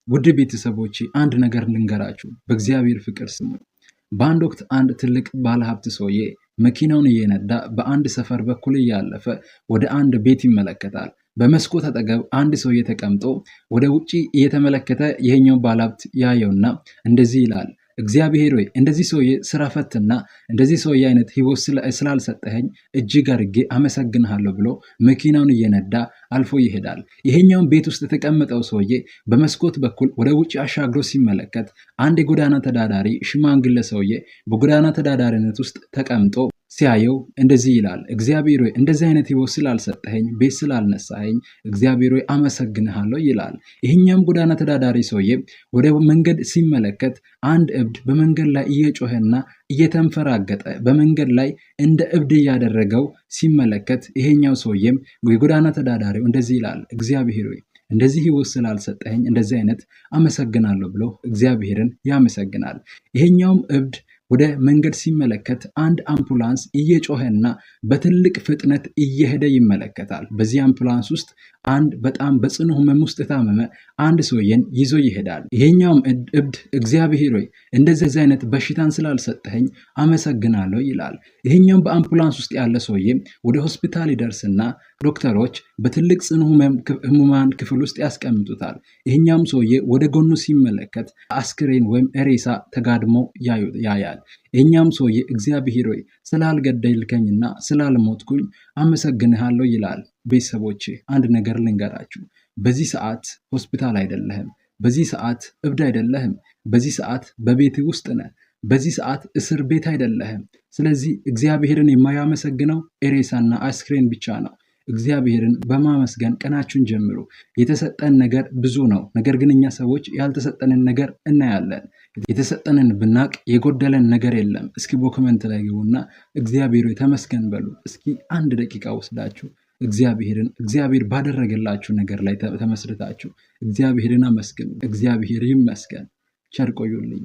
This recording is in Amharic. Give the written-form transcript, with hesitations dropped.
ውድ ቤተሰቦቼ አንድ ነገር ልንገራችሁ፣ በእግዚአብሔር ፍቅር ስሙ። በአንድ ወቅት አንድ ትልቅ ባለሀብት ሰውዬ መኪናውን እየነዳ በአንድ ሰፈር በኩል እያለፈ ወደ አንድ ቤት ይመለከታል። በመስኮት አጠገብ አንድ ሰውዬ ተቀምጦ ወደ ውጪ እየተመለከተ ይሄኛው ባለሀብት ያየውና እንደዚህ ይላል፣ እግዚአብሔር ሆይ እንደዚህ ሰውዬ ስራ ፈትና እንደዚህ ሰውዬ አይነት ህይወት ስላልሰጠኸኝ እጅግ አድርጌ አመሰግንሃለሁ ብሎ መኪናውን እየነዳ አልፎ ይሄዳል። ይሄኛውን ቤት ውስጥ የተቀመጠው ሰውዬ በመስኮት በኩል ወደ ውጭ አሻግሮ ሲመለከት አንድ የጎዳና ተዳዳሪ ሽማግሌ ሰውዬ በጎዳና ተዳዳሪነት ውስጥ ተቀምጦ ሲያየው እንደዚህ ይላል፣ እግዚአብሔር ሆይ እንደዚህ አይነት ህይወት ስላልሰጠኸኝ ቤት ስላልነሳኸኝ እግዚአብሔር ሆይ አመሰግንሃለሁ ይላል። ይሄኛም ጎዳና ተዳዳሪ ሰውዬ ወደ መንገድ ሲመለከት አንድ እብድ በመንገድ ላይ እየጮኸና እየተንፈራገጠ በመንገድ ላይ እንደ እብድ እያደረገው ሲመለከት ይሄኛው ሰውዬም የጎዳና ተዳዳሪው እንደዚህ ይላል፣ እግዚአብሔር ሆይ እንደዚህ ህይወት ስላልሰጠኸኝ እንደዚህ አይነት አመሰግናለሁ ብሎ እግዚአብሔርን ያመሰግናል። ይሄኛውም እብድ ወደ መንገድ ሲመለከት አንድ አምቡላንስ እየጮኸና በትልቅ ፍጥነት እየሄደ ይመለከታል። በዚህ አምቡላንስ ውስጥ አንድ በጣም በጽኑ ህመም ውስጥ የታመመ አንድ ሰውዬን ይዞ ይሄዳል። ይሄኛውም እብድ እግዚአብሔር ሆይ እንደዚህ አይነት በሽታን ስላልሰጠኸኝ አመሰግናለሁ ይላል። ይሄኛውም በአምቡላንስ ውስጥ ያለ ሰውዬ ወደ ሆስፒታል ይደርስና ዶክተሮች በትልቅ ጽኑ ህሙማን ክፍል ውስጥ ያስቀምጡታል። ይሄኛውም ሰውዬ ወደ ጎኑ ሲመለከት አስክሬን ወይም ሬሳ ተጋድሞ ያያል። ይሄኛውም ሰውዬ እግዚአብሔር ሆይ ስላልገደልከኝና ስላልሞትኩኝ አመሰግንሃለሁ ይላል። ቤተሰቦቼ አንድ ነገር ልንገራችሁ፣ በዚህ ሰዓት ሆስፒታል አይደለህም። በዚህ ሰዓት እብድ አይደለህም። በዚህ ሰዓት በቤት ውስጥ ነህ። በዚህ ሰዓት እስር ቤት አይደለህም። ስለዚህ እግዚአብሔርን የማያመሰግነው ሬሳና አስክሬን ብቻ ነው። እግዚአብሔርን በማመስገን ቀናችሁን ጀምሩ። የተሰጠን ነገር ብዙ ነው። ነገር ግን እኛ ሰዎች ያልተሰጠንን ነገር እናያለን። የተሰጠንን ብናቅ የጎደለን ነገር የለም። እስኪ በኮመንት ላይ ግቡና እግዚአብሔር ተመስገን በሉ። እስኪ አንድ ደቂቃ ወስዳችሁ እግዚአብሔር ባደረገላችሁ ነገር ላይ ተመስርታችሁ እግዚአብሔርን አመስግኑ። እግዚአብሔር ይመስገን። ቸር ቆዩልኝ።